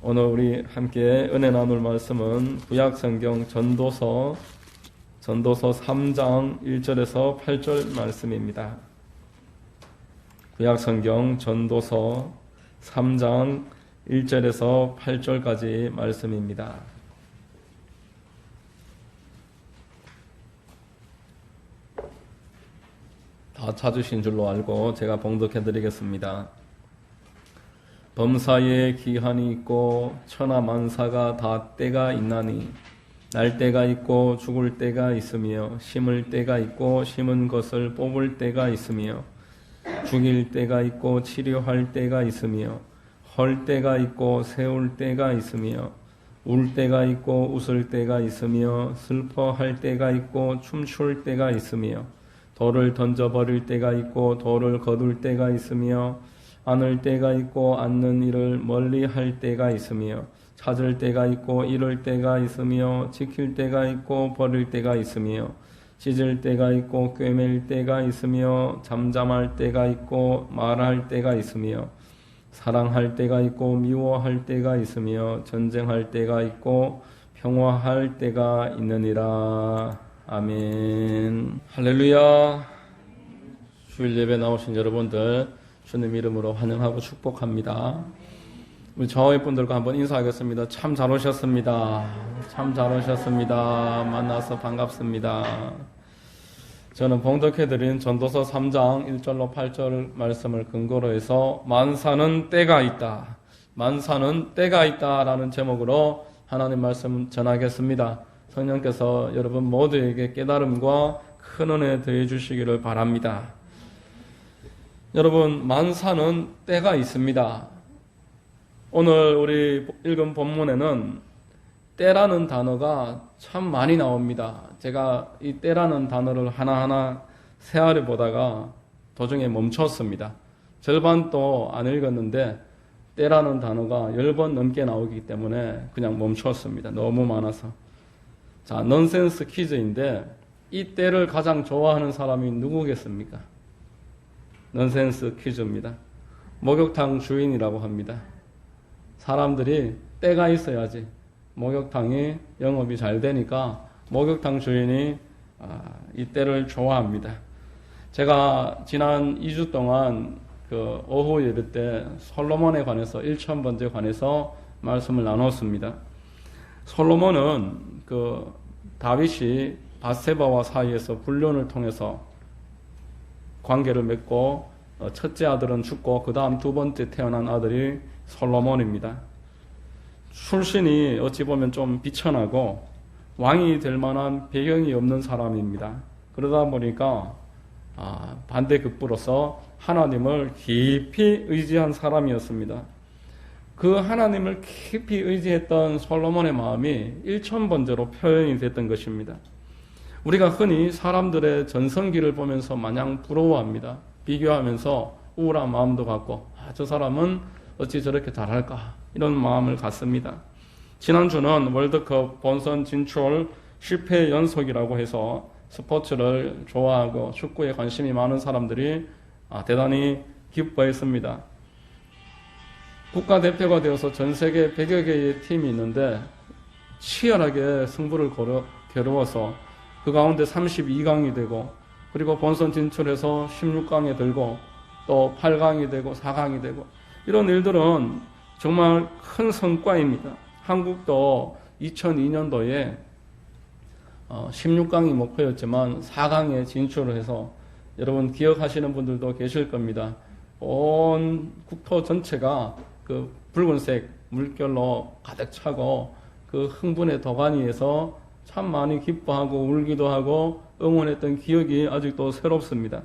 오늘 우리 함께 은혜 나눌 말씀은 구약성경 전도서 3장 1절에서 8절 말씀입니다. 구약성경 전도서 3장 1절에서 8절까지 말씀입니다. 다 찾으신 줄로 알고 제가 봉독해 드리겠습니다. 범사에 기한이 있고 천하만사가 다 때가 있나니 날 때가 있고 죽을 때가 있으며 심을 때가 있고 심은 것을 뽑을 때가 있으며 죽일 때가 있고 치료할 때가 있으며 헐 때가 있고 세울 때가 있으며 울 때가 있고 웃을 때가 있으며 슬퍼할 때가 있고 춤출 때가 있으며 돌을 던져버릴 때가 있고 돌을 거둘 때가 있으며 안을 때가 있고 앉는 일을 멀리 할 때가 있으며 찾을 때가 있고 잃을 때가 있으며 지킬 때가 있고 버릴 때가 있으며 찢을 때가 있고 꿰맬 때가 있으며 잠잠할 때가 있고 말할 때가 있으며 사랑할 때가 있고 미워할 때가 있으며 전쟁할 때가 있고 평화할 때가 있느니라. 아멘. 할렐루야. 주일 예배 나오신 여러분들 주님 이름으로 환영하고 축복합니다. 우리 저의 분들과 한번 인사하겠습니다. 참 잘 오셨습니다. 참 잘 오셨습니다. 만나서 반갑습니다. 저는 봉독해드린 전도서 3장 1절로 8절 말씀을 근거로 해서 만사는 때가 있다. 만사는 때가 있다 라는 제목으로 하나님 말씀 전하겠습니다. 성령께서 여러분 모두에게 깨달음과 큰 은혜 더해 주시기를 바랍니다. 여러분, 만사는 때가 있습니다. 오늘 우리 읽은 본문에는 때라는 단어가 참 많이 나옵니다. 제가 이 때라는 단어를 하나하나 세알해 보다가 도중에 멈췄습니다. 절반도 안 읽었는데 때라는 단어가 10번 넘게 나오기 때문에 그냥 멈췄습니다. 너무 많아서. 자, 넌센스 퀴즈인데 이 때를 가장 좋아하는 사람이 누구겠습니까? 넌센스 퀴즈입니다. 목욕탕 주인이라고 합니다. 사람들이 때가 있어야지 목욕탕이 영업이 잘 되니까 목욕탕 주인이 이 때를 좋아합니다. 제가 지난 2주 동안 그 오후 예배 때 솔로몬에 관해서 1000번째 관해서 말씀을 나눴습니다. 솔로몬은 그 다윗이 밧세바와 사이에서 불륜을 통해서 관계를 맺고 첫째 아들은 죽고 그 다음 두 번째 태어난 아들이 솔로몬입니다. 출신이 어찌 보면 좀 비천하고 왕이 될 만한 배경이 없는 사람입니다. 그러다 보니까 반대급부로서 하나님을 깊이 의지한 사람이었습니다. 그 하나님을 깊이 의지했던 솔로몬의 마음이 1000번째로 표현이 됐던 것입니다. 우리가 흔히 사람들의 전성기를 보면서 마냥 부러워합니다. 비교하면서 우울한 마음도 갖고 저 사람은 어찌 저렇게 잘할까 이런 마음을 갖습니다. 지난주는 월드컵 본선 진출 실패 연속이라고 해서 스포츠를 좋아하고 축구에 관심이 많은 사람들이 대단히 기뻐했습니다. 국가대표가 되어서 전 세계 100여 개의 팀이 있는데 치열하게 승부를 겨루어서 그 가운데 32강이 되고 그리고 본선 진출해서 16강에 들고 또 8강이 되고 4강이 되고 이런 일들은 정말 큰 성과입니다. 한국도 2002년도에 16강이 목표였지만 4강에 진출을 해서 여러분 기억하시는 분들도 계실 겁니다. 온 국토 전체가 그 붉은색 물결로 가득 차고 그 흥분의 도가니에서 참 많이 기뻐하고 울기도 하고 응원했던 기억이 아직도 새롭습니다.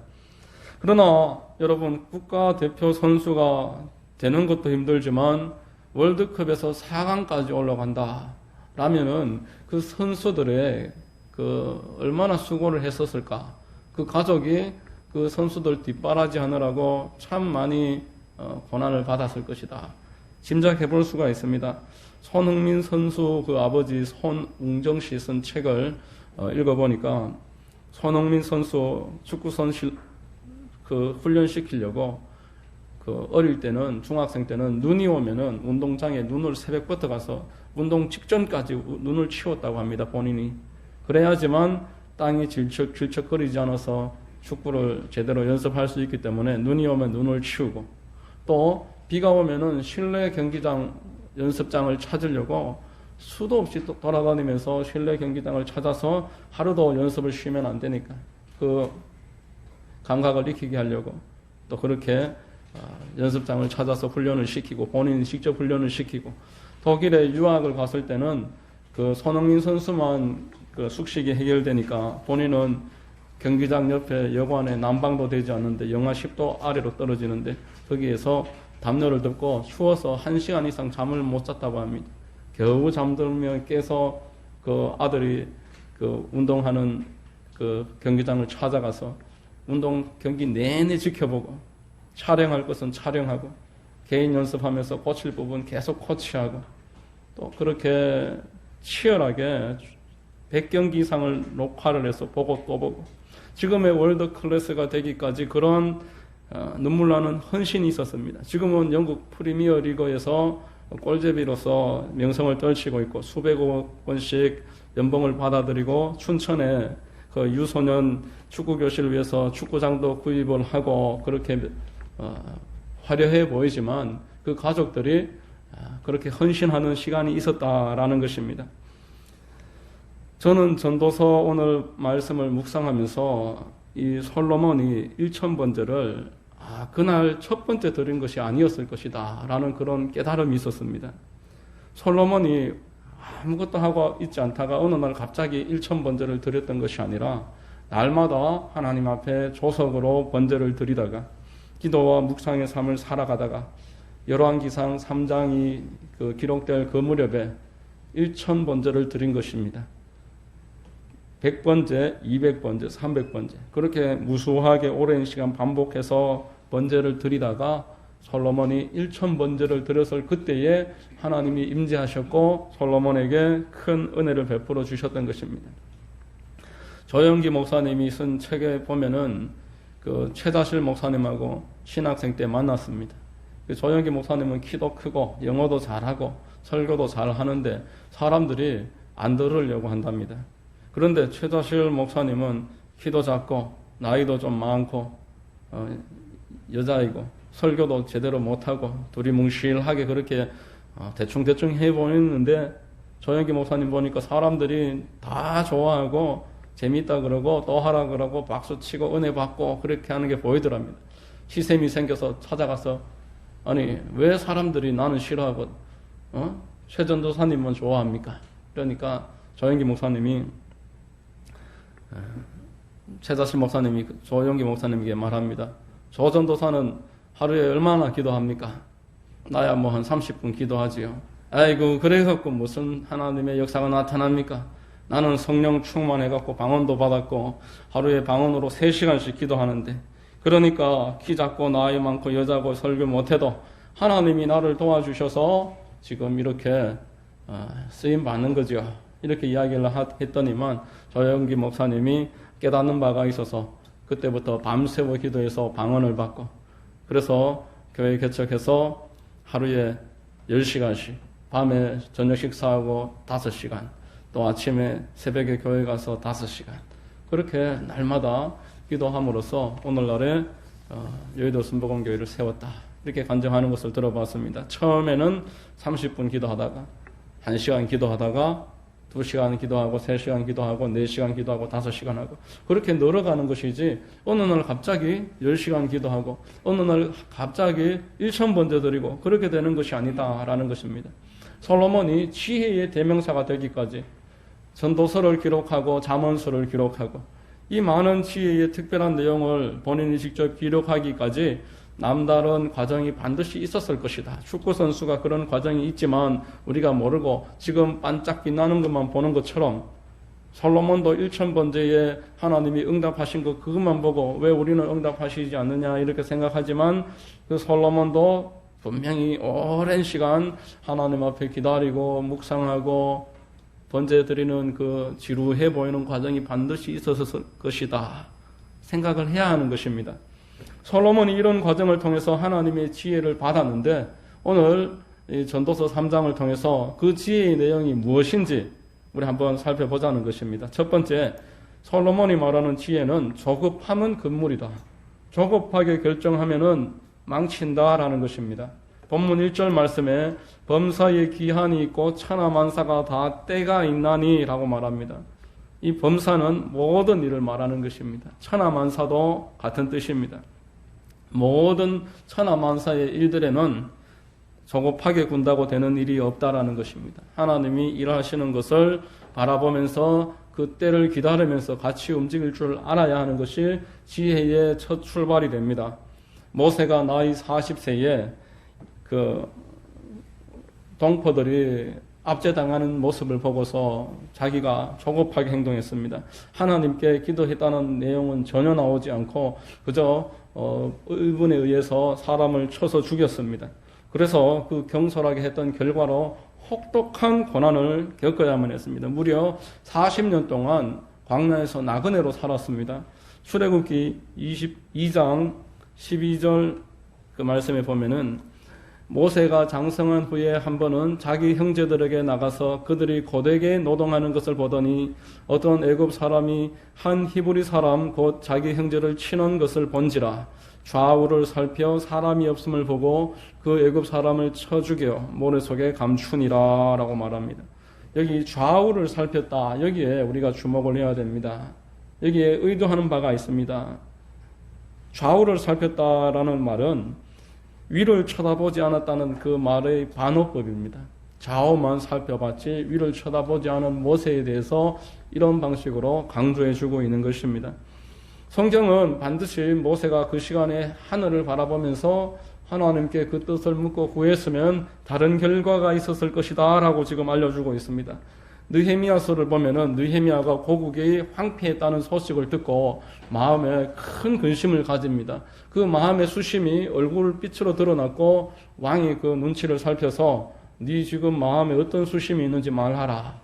그러나 여러분 국가대표 선수가 되는 것도 힘들지만 월드컵에서 4강까지 올라간다 라면은 그 선수들의 그 얼마나 수고를 했었을까. 그 가족이 그 선수들 뒷바라지 하느라고 참 많이 고난을 받았을 것이다. 짐작해 볼 수가 있습니다. 손흥민 선수 그 아버지 손웅정 씨 쓴 책을 읽어보니까 손흥민 선수 축구 선수 그 훈련시키려고 그 어릴 때는 중학생 때는 눈이 오면은 운동장에 눈을 새벽부터 가서 운동 직전까지 눈을 치웠다고 합니다. 본인이. 그래야지만 땅이 질척거리지 않아서 축구를 제대로 연습할 수 있기 때문에 눈이 오면 눈을 치우고 또 비가 오면은 실내 경기장 연습장을 찾으려고 수도 없이 또 돌아다니면서 실내 경기장을 찾아서 하루도 연습을 쉬면 안 되니까 그 감각을 익히게 하려고 또 그렇게 연습장을 찾아서 훈련을 시키고 본인이 직접 훈련을 시키고 독일에 유학을 갔을 때는 그 손흥민 선수만 그 숙식이 해결되니까 본인은 경기장 옆에 여관에 난방도 되지 않는데 영하 10도 아래로 떨어지는데 거기에서 담요를 덮고 추워서 1시간 이상 잠을 못 잤다고 합니다. 겨우 잠들며 깨서 그 아들이 그 운동하는 그 경기장을 찾아가서 운동 경기 내내 지켜보고 촬영할 것은 촬영하고 개인 연습하면서 고칠 부분 계속 코치하고 또 그렇게 치열하게 100경기 이상을 녹화를 해서 보고 또 보고 지금의 월드 클래스가 되기까지 그런 눈물 나는 헌신이 있었습니다. 지금은 영국 프리미어 리그에서 골제비로서 명성을 떨치고 있고 수백억 원씩 연봉을 받아들이고 춘천에 그 유소년 축구 교실을 위해서 축구장도 구입을 하고 그렇게 화려해 보이지만 그 가족들이 그렇게 헌신하는 시간이 있었다라는 것입니다. 저는 전도서 오늘 말씀을 묵상하면서 이 솔로몬이 1000번제를 그날 첫 번째 드린 것이 아니었을 것이다 라는 그런 깨달음이 있었습니다. 솔로몬이 아무것도 하고 있지 않다가 어느 날 갑자기 1000번제를 드렸던 것이 아니라 날마다 하나님 앞에 조석으로 번제를 드리다가 기도와 묵상의 삶을 살아가다가 열왕기상 3장이 그 기록될 그 무렵에 1000번제를 드린 것입니다. 100번제, 200번제, 300번제 그렇게 무수하게 오랜 시간 반복해서 번제를 드리다가 솔로몬이 1000번제를 드렸을 그때에 하나님이 임재하셨고 솔로몬에게 큰 은혜를 베풀어 주셨던 것입니다. 조영기 목사님이 쓴 책에 보면은 그 최다실 목사님하고 신학생 때 만났습니다. 그 조영기 목사님은 키도 크고 영어도 잘하고 설교도 잘하는데 사람들이 안 들으려고 한답니다. 그런데 최다실 목사님은 키도 작고 나이도 좀 많고 여자이고 설교도 제대로 못하고 두리뭉실하게 그렇게 대충대충 해보이는데 조영기 목사님 보니까 사람들이 다 좋아하고 재밌다 그러고 또 하라 그러고 박수치고 은혜 받고 그렇게 하는 게 보이더랍니다. 시샘이 생겨서 찾아가서 아니 왜 사람들이 나는 싫어하고 최 전도사님은 좋아합니까? 그러니까 조영기 목사님이 최다실 목사님이 조영기 목사님에게 말합니다. 조 전도사는 하루에 얼마나 기도합니까? 나야 뭐 한 30분 기도하지요. 아이고 그래갖고 무슨 하나님의 역사가 나타납니까? 나는 성령 충만해갖고 방언도 받았고 하루에 방언으로 3시간씩 기도하는데 그러니까 키 작고 나이 많고 여자고 설교 못해도 하나님이 나를 도와주셔서 지금 이렇게 쓰임 받는 거죠. 이렇게 이야기를 했더니만 조영기 목사님이 깨닫는 바가 있어서 그때부터 밤새워 기도해서 방언을 받고 그래서 교회 개척해서 하루에 10시간씩 밤에 저녁 식사하고 5시간 또 아침에 새벽에 교회 가서 5시간 그렇게 날마다 기도함으로써 오늘날에 여의도 순복음교회를 세웠다 이렇게 간증하는 것을 들어봤습니다. 처음에는 30분 기도하다가 1시간 기도하다가 2시간 기도하고 3시간 기도하고 4시간 기도하고 5시간 하고 그렇게 늘어가는 것이지 어느 날 갑자기 10시간 기도하고 어느 날 갑자기 1000번제 드리고 그렇게 되는 것이 아니다라는 것입니다. 솔로몬이 지혜의 대명사가 되기까지 전도서를 기록하고 잠언서를 기록하고 이 많은 지혜의 특별한 내용을 본인이 직접 기록하기까지 남다른 과정이 반드시 있었을 것이다. 축구선수가 그런 과정이 있지만 우리가 모르고 지금 반짝 빛나는 것만 보는 것처럼 솔로몬도 1000번제에 하나님이 응답하신 것 그것만 보고 왜 우리는 응답하시지 않느냐 이렇게 생각하지만 그 솔로몬도 분명히 오랜 시간 하나님 앞에 기다리고 묵상하고 번제 드리는 그 지루해 보이는 과정이 반드시 있었을 것이다 생각을 해야 하는 것입니다. 솔로몬이 이런 과정을 통해서 하나님의 지혜를 받았는데 오늘 이 전도서 3장을 통해서 그 지혜의 내용이 무엇인지 우리 한번 살펴보자는 것입니다. 첫 번째, 솔로몬이 말하는 지혜는 조급함은 금물이다. 조급하게 결정하면은 망친다라는 것입니다. 본문 1절 말씀에 범사에 기한이 있고 천하만사가 다 때가 있나니 라고 말합니다. 이 범사는 모든 일을 말하는 것입니다. 천하만사도 같은 뜻입니다. 모든 천하만사의 일들에는 조급하게 군다고 되는 일이 없다라는 것입니다. 하나님이 일하시는 것을 바라보면서 그 때를 기다리면서 같이 움직일 줄 알아야 하는 것이 지혜의 첫 출발이 됩니다. 모세가 나이 40세에 그 동포들이 압제당하는 모습을 보고서 자기가 조급하게 행동했습니다. 하나님께 기도했다는 내용은 전혀 나오지 않고 그저 의분에 의해서 사람을 쳐서 죽였습니다. 그래서 그 경솔하게 했던 결과로 혹독한 고난을 겪어야만 했습니다. 무려 40년 동안 광야에서 나그네로 살았습니다. 출애굽기 22장 12절 그 말씀에 보면은 모세가 장성한 후에 한 번은 자기 형제들에게 나가서 그들이 고되게 노동하는 것을 보더니 어떤 애굽 사람이 한 히브리 사람 곧 자기 형제를 치는 것을 본지라 좌우를 살펴 사람이 없음을 보고 그 애굽 사람을 쳐 죽여 모래 속에 감추니라 라고 말합니다. 여기 좌우를 살폈다. 여기에 우리가 주목을 해야 됩니다. 여기에 의도하는 바가 있습니다. 좌우를 살폈다라는 말은 위를 쳐다보지 않았다는 그 말의 반어법입니다. 좌우만 살펴봤지 위를 쳐다보지 않은 모세에 대해서 이런 방식으로 강조해주고 있는 것입니다. 성경은 반드시 모세가 그 시간에 하늘을 바라보면서 하나님께 그 뜻을 묻고 구했으면 다른 결과가 있었을 것이다 라고 지금 알려주고 있습니다. 느헤미야서를 보면은 느헤미야가 고국이 황폐했다는 소식을 듣고 마음에 큰 근심을 가집니다. 그 마음의 수심이 얼굴빛으로 드러났고 왕이 그 눈치를 살펴서 네 지금 마음에 어떤 수심이 있는지 말하라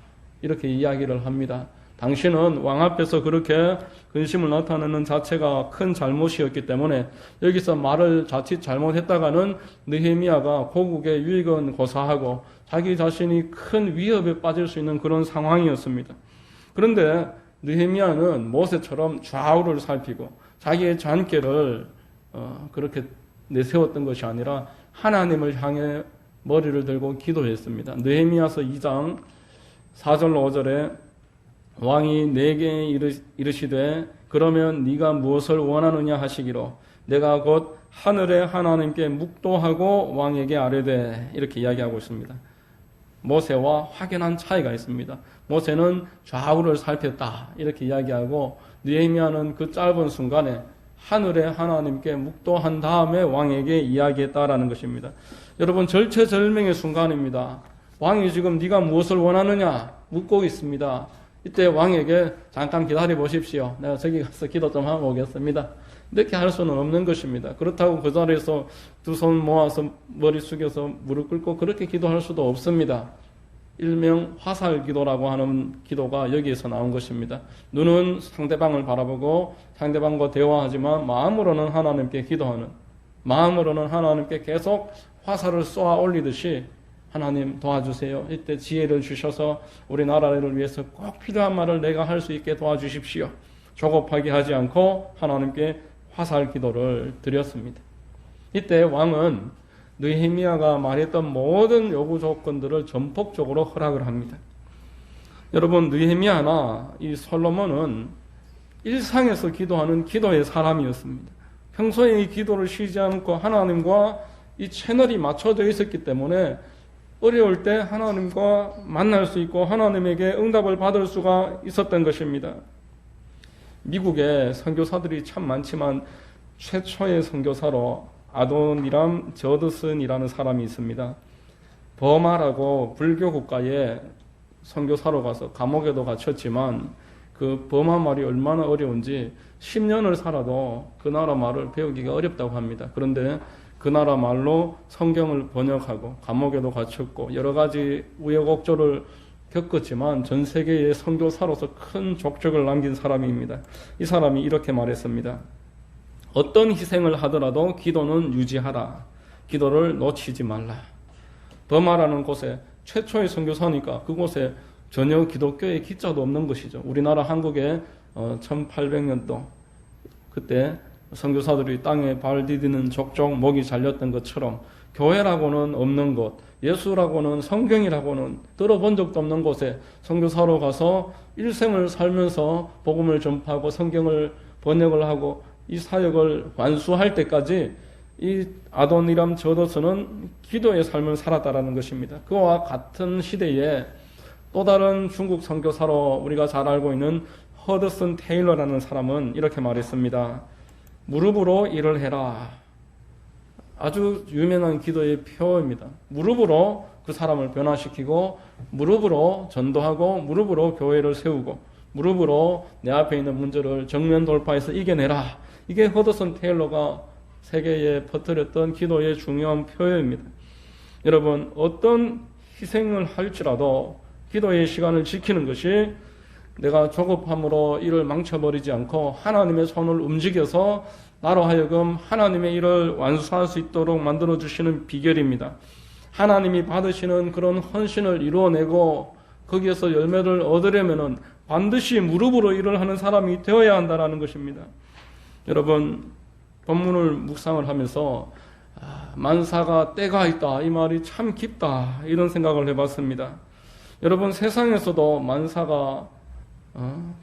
이렇게 이야기를 합니다. 당신은 왕 앞에서 그렇게 근심을 나타내는 자체가 큰 잘못이었기 때문에 여기서 말을 자칫 잘못했다가는 느헤미야가 고국의 유익은 고사하고 자기 자신이 큰 위협에 빠질 수 있는 그런 상황이었습니다. 그런데 느헤미야는 모세처럼 좌우를 살피고 자기의 잔꾀를 그렇게 내세웠던 것이 아니라 하나님을 향해 머리를 들고 기도했습니다. 느헤미야서 2장 4절로 5절에 왕이 내게 이르시되 그러면 네가 무엇을 원하느냐 하시기로 내가 곧 하늘의 하나님께 묵도하고 왕에게 아뢰되 이렇게 이야기하고 있습니다. 모세와 확연한 차이가 있습니다. 모세는 좌우를 살폈다 이렇게 이야기하고 느헤미야는 그 짧은 순간에 하늘의 하나님께 묵도한 다음에 왕에게 이야기했다라는 것입니다. 여러분 절체절명의 순간입니다. 왕이 지금 네가 무엇을 원하느냐 묻고 있습니다. 이때 왕에게 잠깐 기다려 보십시오. 내가 저기 가서 기도 좀 하고 오겠습니다. 이렇게 할 수는 없는 것입니다. 그렇다고 그 자리에서 두 손 모아서 머리 숙여서 무릎 꿇고 그렇게 기도할 수도 없습니다. 일명 화살 기도라고 하는 기도가 여기에서 나온 것입니다. 눈은 상대방을 바라보고 상대방과 대화하지만 마음으로는 하나님께 기도하는, 마음으로는 하나님께 계속 화살을 쏘아 올리듯이 하나님 도와주세요. 이때 지혜를 주셔서 우리 나라를 위해서 꼭 필요한 말을 내가 할 수 있게 도와주십시오. 조급하게 하지 않고 하나님께 화살 기도를 드렸습니다. 이때 왕은 느헤미야가 말했던 모든 요구 조건들을 전폭적으로 허락을 합니다. 여러분 느헤미야나 이 솔로몬은 일상에서 기도하는 기도의 사람이었습니다. 평소에 이 기도를 쉬지 않고 하나님과 이 채널이 맞춰져 있었기 때문에 어려울 때 하나님과 만날 수 있고 하나님에게 응답을 받을 수가 있었던 것입니다. 미국에 선교사들이 참 많지만 최초의 선교사로 아도니람 저드슨이라는 사람이 있습니다. 버마라고 불교 국가에 선교사로 가서 감옥에도 갇혔지만 그 버마 말이 얼마나 어려운지 10년을 살아도 그 나라 말을 배우기가 어렵다고 합니다. 그런데 그 나라 말로 성경을 번역하고 감옥에도 갇혔고 여러 가지 우여곡절을 겪었지만 전 세계의 선교사로서 큰 족적을 남긴 사람입니다. 이 사람이 이렇게 말했습니다. 어떤 희생을 하더라도 기도는 유지하라. 기도를 놓치지 말라. 버마라는 곳에 최초의 선교사니까 그곳에 전혀 기독교의 기자도 없는 것이죠. 우리나라 한국에 1800년도 그때 선교사들이 땅에 발 디디는 족족 목이 잘렸던 것처럼 교회라고는 없는 곳, 예수라고는 성경이라고는 들어본 적도 없는 곳에 선교사로 가서 일생을 살면서 복음을 전파하고 성경을 번역을 하고 이 사역을 완수할 때까지 이 아도니람 저더스는 기도의 삶을 살았다라는 것입니다. 그와 같은 시대에 또 다른 중국 선교사로 우리가 잘 알고 있는 허드슨 테일러라는 사람은 이렇게 말했습니다. 무릎으로 일을 해라. 아주 유명한 기도의 표입니다. 무릎으로 그 사람을 변화시키고 무릎으로 전도하고 무릎으로 교회를 세우고 무릎으로 내 앞에 있는 문제를 정면 돌파해서 이겨내라. 이게 허드슨 테일러가 세계에 퍼뜨렸던 기도의 중요한 표현입니다. 여러분, 어떤 희생을 할지라도 기도의 시간을 지키는 것이 내가 조급함으로 일을 망쳐버리지 않고 하나님의 손을 움직여서 나로 하여금 하나님의 일을 완수할 수 있도록 만들어주시는 비결입니다. 하나님이 받으시는 그런 헌신을 이루어내고 거기에서 열매를 얻으려면 반드시 무릎으로 일을 하는 사람이 되어야 한다는 것입니다. 여러분, 본문을 묵상을 하면서 만사가 때가 있다, 이 말이 참 깊다, 이런 생각을 해봤습니다. 여러분, 세상에서도 만사가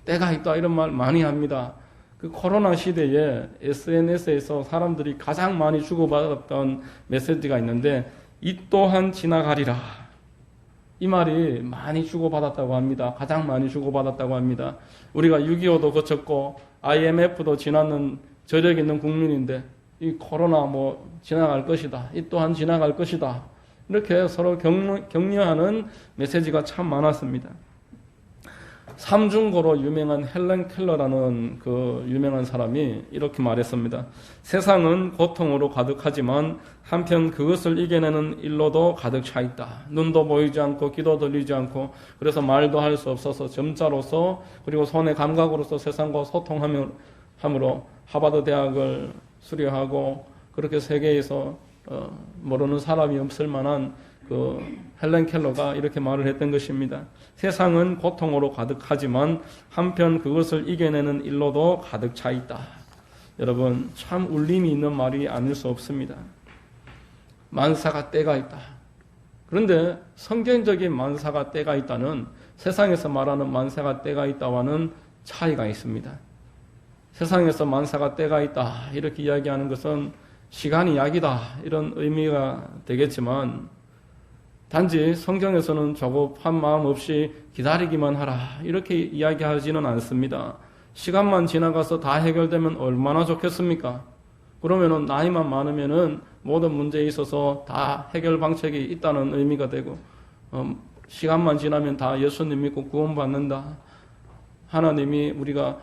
때가 있다 이런 말 많이 합니다. 그 코로나 시대에 SNS에서 사람들이 가장 많이 주고받았던 메시지가 있는데 이 또한 지나가리라. 이 말이 많이 주고받았다고 합니다. 가장 많이 주고받았다고 합니다. 우리가 6.25도 거쳤고 IMF도 지나는 저력 있는 국민인데 이 코로나 지나갈 것이다. 이 또한 지나갈 것이다. 이렇게 서로 격려하는 메시지가 참 많았습니다. 삼중고로 유명한 헬렌 켈러라는 그 유명한 사람이 이렇게 말했습니다. 세상은 고통으로 가득하지만 한편 그것을 이겨내는 일로도 가득 차 있다. 눈도 보이지 않고 귀도 들리지 않고 그래서 말도 할 수 없어서 점자로서 그리고 손의 감각으로서 세상과 소통함으로 하버드 대학을 수료하고 그렇게 세계에서 모르는 사람이 없을 만한 그 헬렌 켈러가 이렇게 말을 했던 것입니다. 세상은 고통으로 가득하지만 한편 그것을 이겨내는 일로도 가득 차 있다. 여러분, 참 울림이 있는 말이 아닐 수 없습니다. 만사가 때가 있다. 그런데 성경적인 만사가 때가 있다는 세상에서 말하는 만사가 때가 있다와는 차이가 있습니다. 세상에서 만사가 때가 있다 이렇게 이야기하는 것은 시간이 약이다 이런 의미가 되겠지만 단지 성경에서는 조급한 마음 없이 기다리기만 하라 이렇게 이야기하지는 않습니다. 시간만 지나가서 다 해결되면 얼마나 좋겠습니까? 그러면은 나이만 많으면은 모든 문제에 있어서 다 해결 방책이 있다는 의미가 되고 시간만 지나면 다 예수님 믿고 구원받는다. 하나님이 우리가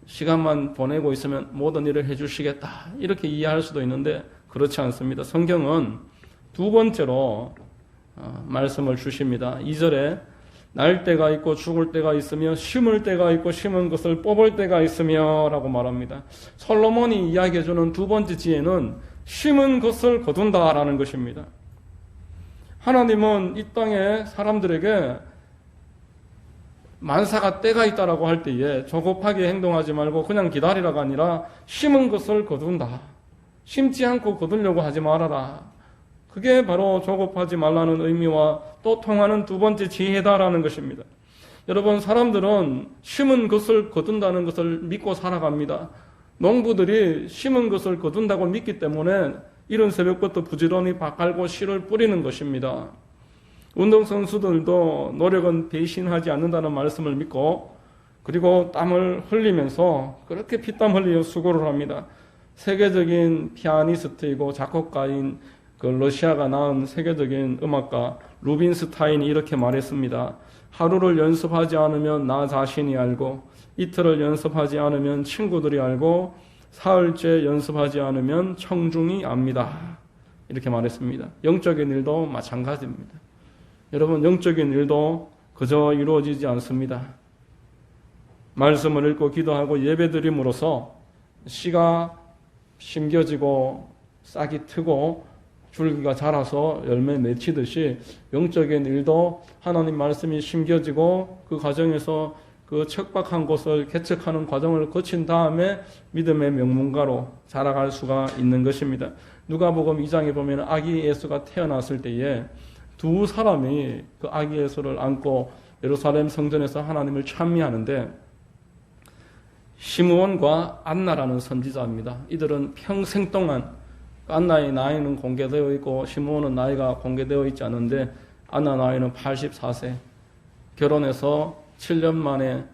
시간만 보내고 있으면 모든 일을 해주시겠다 이렇게 이해할 수도 있는데 그렇지 않습니다. 성경은 두 번째로 말씀을 주십니다. 2절에 날 때가 있고 죽을 때가 있으며 심을 때가 있고 심은 것을 뽑을 때가 있으며 라고 말합니다. 솔로몬이 이야기해주는 두 번째 지혜는 심은 것을 거둔다 라는 것입니다. 하나님은 이 땅에 사람들에게 만사가 때가 있다라고 할 때에 조급하게 행동하지 말고 그냥 기다리라가 아니라 심은 것을 거둔다. 심지 않고 거두려고 하지 말아라. 그게 바로 조급하지 말라는 의미와 또 통하는 두 번째 지혜다라는 것입니다. 여러분, 사람들은 심은 것을 거둔다는 것을 믿고 살아갑니다. 농부들이 심은 것을 거둔다고 믿기 때문에 이른 새벽부터 부지런히 밭 갈고 씨를 뿌리는 것입니다. 운동선수들도 노력은 배신하지 않는다는 말씀을 믿고 그리고 땀을 흘리면서 그렇게 피땀 흘리며 수고를 합니다. 세계적인 피아니스트이고 작곡가인 그 러시아가 낳은 세계적인 음악가 루빈스타인이 이렇게 말했습니다. 하루를 연습하지 않으면 나 자신이 알고 이틀을 연습하지 않으면 친구들이 알고 사흘째 연습하지 않으면 청중이 압니다. 이렇게 말했습니다. 영적인 일도 마찬가지입니다. 여러분, 영적인 일도 그저 이루어지지 않습니다. 말씀을 읽고 기도하고 예배드림으로써 씨가 심겨지고 싹이 트고 줄기가 자라서 열매 맺히듯이 영적인 일도 하나님 말씀이 심겨지고 그 과정에서 그 척박한 곳을 개척하는 과정을 거친 다음에 믿음의 명문가로 자라갈 수가 있는 것입니다. 누가복음 2장에 보면 아기 예수가 태어났을 때에 두 사람이 그 아기 예수를 안고 예루살렘 성전에서 하나님을 찬미하는데 시므온과 안나라는 선지자입니다. 이들은 평생 동안 안나의 나이는 공개되어 있고 시므온은 나이가 공개되어 있지 않은데 안나 나이는 84세, 결혼해서 7년 만에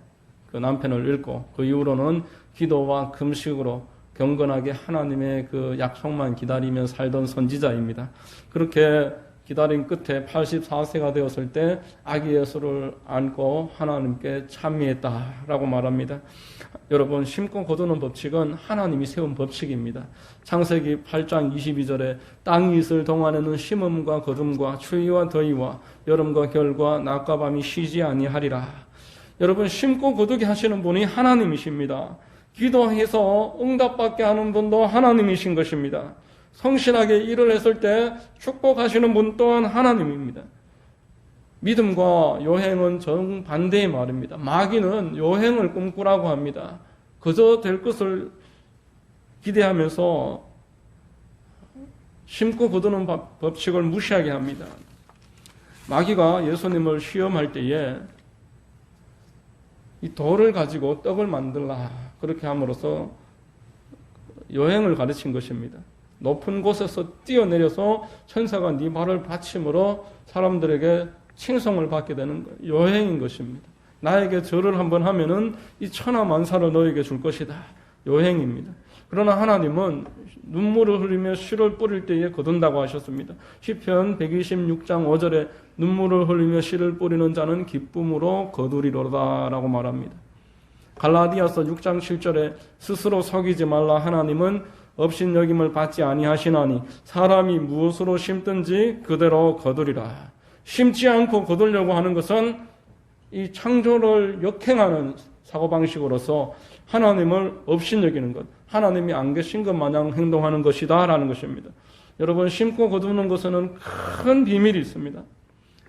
그 남편을 잃고 그 이후로는 기도와 금식으로 경건하게 하나님의 그 약속만 기다리며 살던 선지자입니다. 그렇게 기다린 끝에 84세가 되었을 때 아기 예수를 안고 하나님께 찬미했다라고 말합니다. 여러분, 심고 거두는 법칙은 하나님이 세운 법칙입니다. 창세기 8장 22절에 땅이 있을 동안에는 심음과 거둠과 추위와 더위와 여름과 겨울과 낮과 밤이 쉬지 아니하리라. 여러분, 심고 거두게 하시는 분이 하나님이십니다. 기도해서 응답받게 하는 분도 하나님이신 것입니다. 성실하게 일을 했을 때 축복하시는 분 또한 하나님입니다. 믿음과 요행은 정반대의 말입니다. 마귀는 요행을 꿈꾸라고 합니다. 그저 될 것을 기대하면서 심고 거두는 법칙을 무시하게 합니다. 마귀가 예수님을 시험할 때에 이 돌을 가지고 떡을 만들라 그렇게 함으로써 요행을 가르친 것입니다. 높은 곳에서 뛰어내려서 천사가 네 발을 받침으로 사람들에게 칭송을 받게 되는 거예요. 요행인 것입니다. 나에게 절을 한번 하면은 이 천하 만사를 너에게 줄 것이다. 요행입니다. 그러나 하나님은 눈물을 흘리며 씨를 뿌릴 때에 거둔다고 하셨습니다. 시편 126장 5절에 눈물을 흘리며 씨를 뿌리는 자는 기쁨으로 거두리로다 라고 말합니다. 갈라디아서 6장 7절에 스스로 속이지 말라. 하나님은 업신여김을 받지 아니하시나니 사람이 무엇으로 심든지 그대로 거두리라. 심지 않고 거두려고 하는 것은 이 창조를 역행하는 사고방식으로서 하나님을 업신여기는 것, 하나님이 안 계신 것 마냥 행동하는 것이다 라는 것입니다. 여러분, 심고 거두는 것에는 큰 비밀이 있습니다.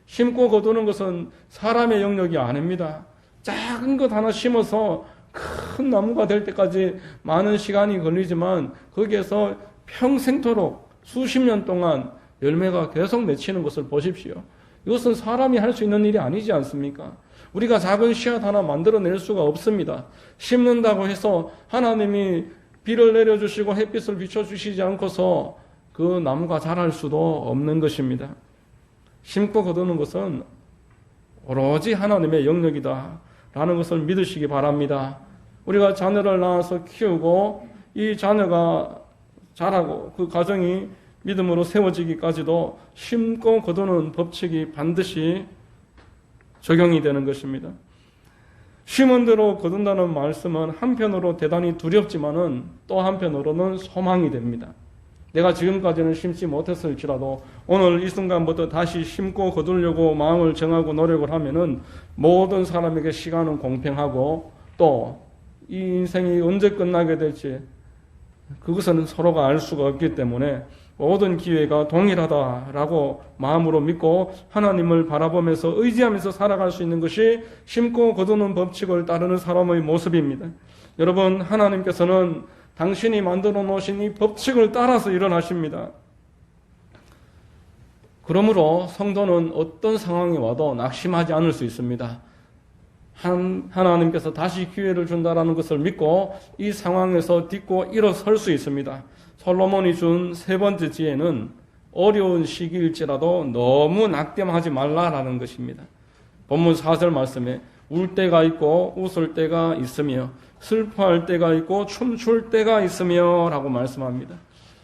심고 거두는 것은 사람의 영역이 아닙니다. 작은 것 하나 심어서 큰 나무가 될 때까지 많은 시간이 걸리지만 거기에서 평생토록 수십 년 동안 열매가 계속 맺히는 것을 보십시오. 이것은 사람이 할 수 있는 일이 아니지 않습니까? 우리가 작은 씨앗 하나 만들어낼 수가 없습니다. 심는다고 해서 하나님이 비를 내려주시고 햇빛을 비춰주시지 않고서 그 나무가 자랄 수도 없는 것입니다. 심고 거두는 것은 오로지 하나님의 영역이다 라는 것을 믿으시기 바랍니다. 우리가 자녀를 낳아서 키우고 이 자녀가 자라고 그 가정이 믿음으로 세워지기까지도 심고 거두는 법칙이 반드시 적용이 되는 것입니다. 심은 대로 거둔다는 말씀은 한편으로 대단히 두렵지만은 또 한편으로는 소망이 됩니다. 내가 지금까지는 심지 못했을지라도 오늘 이 순간부터 다시 심고 거두려고 마음을 정하고 노력을 하면은 모든 사람에게 시간은 공평하고 또 이 인생이 언제 끝나게 될지 그것은 서로가 알 수가 없기 때문에 모든 기회가 동일하다라고 마음으로 믿고 하나님을 바라보면서 의지하면서 살아갈 수 있는 것이 심고 거두는 법칙을 따르는 사람의 모습입니다. 여러분, 하나님께서는 당신이 만들어 놓으신 이 법칙을 따라서 일어나십니다. 그러므로 성도는 어떤 상황이 와도 낙심하지 않을 수 있습니다. 하나님께서 다시 기회를 준다라는 것을 믿고 이 상황에서 딛고 일어설 수 있습니다. 솔로몬이 준 세 번째 지혜는 어려운 시기일지라도 너무 낙담하지 말라라는 것입니다. 본문 4절 말씀에 울 때가 있고 웃을 때가 있으며 슬퍼할 때가 있고 춤출 때가 있으며 라고 말씀합니다.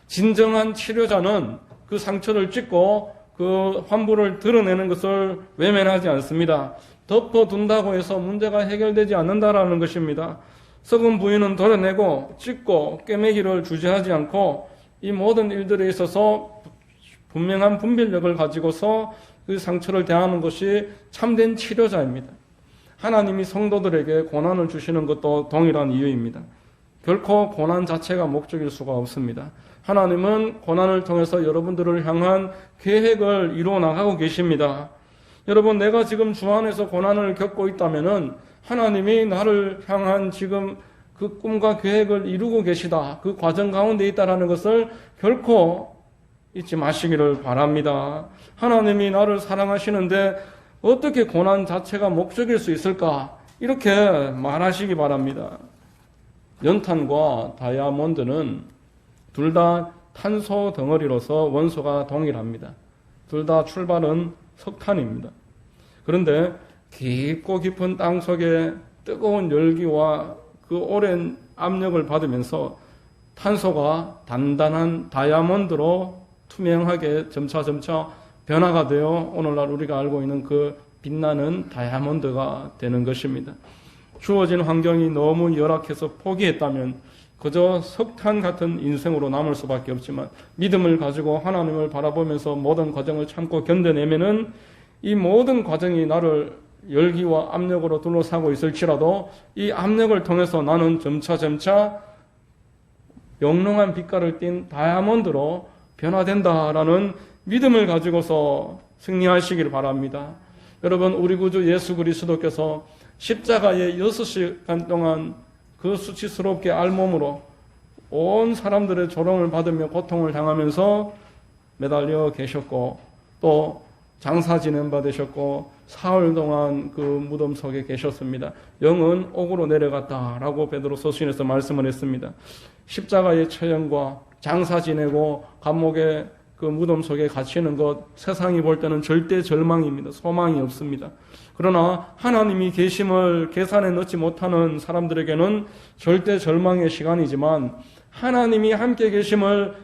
진정한 치료자는 그 상처를 찢고 그 환부를 드러내는 것을 외면하지 않습니다. 덮어둔다고 해서 문제가 해결되지 않는다라는 것입니다. 썩은 부위는 도려내고 찢고 꿰매기를 주저하지 않고 이 모든 일들에 있어서 분명한 분별력을 가지고서 그 상처를 대하는 것이 참된 치료자입니다. 하나님이 성도들에게 고난을 주시는 것도 동일한 이유입니다. 결코 고난 자체가 목적일 수가 없습니다. 하나님은 고난을 통해서 여러분들을 향한 계획을 이루어 나가고 계십니다. 여러분, 내가 지금 주 안에서 고난을 겪고 있다면은 하나님이 나를 향한 지금 그 꿈과 계획을 이루고 계시다, 그 과정 가운데 있다라는 것을 결코 잊지 마시기를 바랍니다. 하나님이 나를 사랑하시는데 어떻게 고난 자체가 목적일 수 있을까? 이렇게 말하시기 바랍니다. 연탄과 다이아몬드는 둘 다 탄소 덩어리로서 원소가 동일합니다. 둘 다 출발은 석탄입니다. 그런데 깊고 깊은 땅 속에 뜨거운 열기와 그 오랜 압력을 받으면서 탄소가 단단한 다이아몬드로 투명하게 점차 변화가 되어 오늘날 우리가 알고 있는 그 빛나는 다이아몬드가 되는 것입니다. 주어진 환경이 너무 열악해서 포기했다면 그저 석탄 같은 인생으로 남을 수밖에 없지만 믿음을 가지고 하나님을 바라보면서 모든 과정을 참고 견뎌내면은 이 모든 과정이 나를 열기와 압력으로 둘러싸고 있을지라도 이 압력을 통해서 나는 점차 영롱한 빛깔을 띤 다이아몬드로 변화된다라는 믿음을 가지고서 승리하시길 바랍니다. 여러분, 우리 구주 예수 그리스도께서 십자가에 6시간 동안 그 수치스럽게 알몸으로 온 사람들의 조롱을 받으며 고통을 당하면서 매달려 계셨고 또 장사 지낸 바 되셨고 사흘 동안 그 무덤 속에 계셨습니다. 영은 옥으로 내려갔다라고 베드로 서신에서 말씀을 했습니다. 십자가의 처형과 장사 지내고 감옥에 그 무덤 속에 갇히는 것, 세상이 볼 때는 절대 절망입니다. 소망이 없습니다. 그러나 하나님이 계심을 계산에 넣지 못하는 사람들에게는 절대 절망의 시간이지만 하나님이 함께 계심을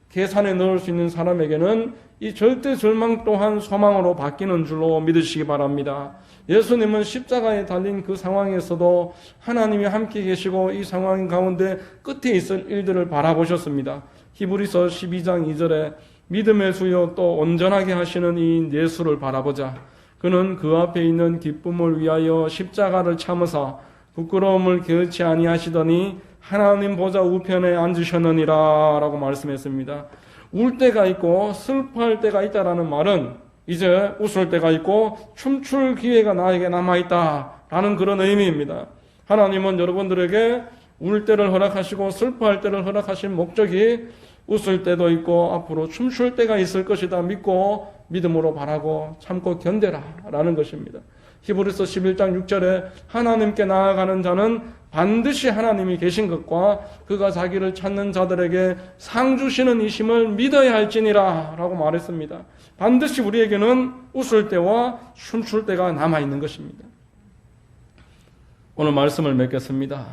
계산에 넣을 수 있는 사람에게는 이 절대 절망 또한 소망으로 바뀌는 줄로 믿으시기 바랍니다. 예수님은 십자가에 달린 그 상황에서도 하나님이 함께 계시고 이 상황 가운데 끝에 있을 일들을 바라보셨습니다. 히브리서 12장 2절에 믿음의 주요 또 온전하게 하시는 이 예수를 바라보자. 그는 그 앞에 있는 기쁨을 위하여 십자가를 참으사 부끄러움을 개의치 아니하시더니 하나님 보좌 우편에 앉으셨느니라 라고 말씀했습니다. 울 때가 있고 슬퍼할 때가 있다라는 말은 이제 웃을 때가 있고 춤출 기회가 나에게 남아있다라는 그런 의미입니다. 하나님은 여러분들에게 울 때를 허락하시고 슬퍼할 때를 허락하신 목적이 웃을 때도 있고 앞으로 춤출 때가 있을 것이다 믿고 믿음으로 바라고 참고 견뎌라 라는 것입니다. 히브리서 11장 6절에 하나님께 나아가는 자는 반드시 하나님이 계신 것과 그가 자기를 찾는 자들에게 상 주시는 이심을 믿어야 할지니라 라고 말했습니다. 반드시 우리에게는 웃을 때와 춤출 때가 남아있는 것입니다. 오늘 말씀을 맺겠습니다.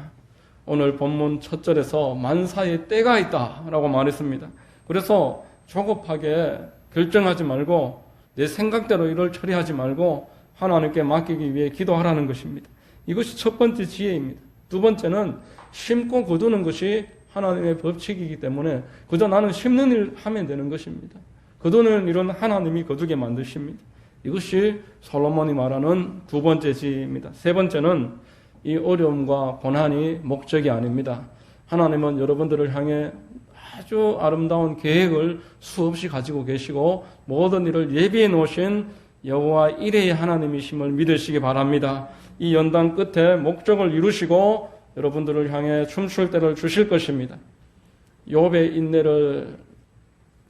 오늘 본문 첫 절에서 만사의 때가 있다라고 말했습니다. 그래서 조급하게 결정하지 말고 내 생각대로 일을 처리하지 말고 하나님께 맡기기 위해 기도하라는 것입니다. 이것이 첫 번째 지혜입니다. 두 번째는 심고 거두는 것이 하나님의 법칙이기 때문에 그저 나는 심는 일 하면 되는 것입니다. 거두는 일은 하나님이 거두게 만드십니다. 이것이 솔로몬이 말하는 두 번째 지혜입니다. 세 번째는 이 어려움과 고난이 목적이 아닙니다. 하나님은 여러분들을 향해 아주 아름다운 계획을 수없이 가지고 계시고 모든 일을 예비해 놓으신 여호와 이레의 하나님이심을 믿으시기 바랍니다. 이 연단 끝에 목적을 이루시고 여러분들을 향해 춤출 때를 주실 것입니다. 욥의 인내를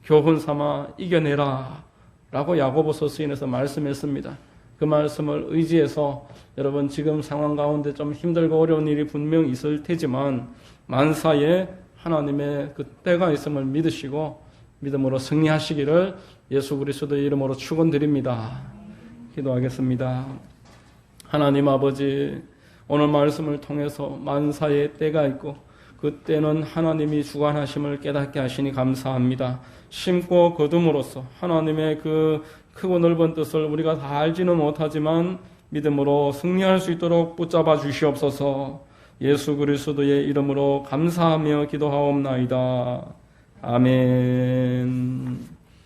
교훈 삼아 이겨내라 라고 야고보서 서신에서 말씀했습니다. 그 말씀을 의지해서 여러분 지금 상황 가운데 좀 힘들고 어려운 일이 분명 있을 테지만 만사에 하나님의 그 때가 있음을 믿으시고 믿음으로 승리하시기를 예수 그리스도의 이름으로 축원드립니다. 기도하겠습니다. 하나님 아버지, 오늘 말씀을 통해서 만사의 때가 있고 그 때는 하나님이 주관하심을 깨닫게 하시니 감사합니다. 심고 거둠으로써 하나님의 그 크고 넓은 뜻을 우리가 다 알지는 못하지만 믿음으로 승리할 수 있도록 붙잡아 주시옵소서. 예수 그리스도의 이름으로 감사하며 기도하옵나이다. 아멘.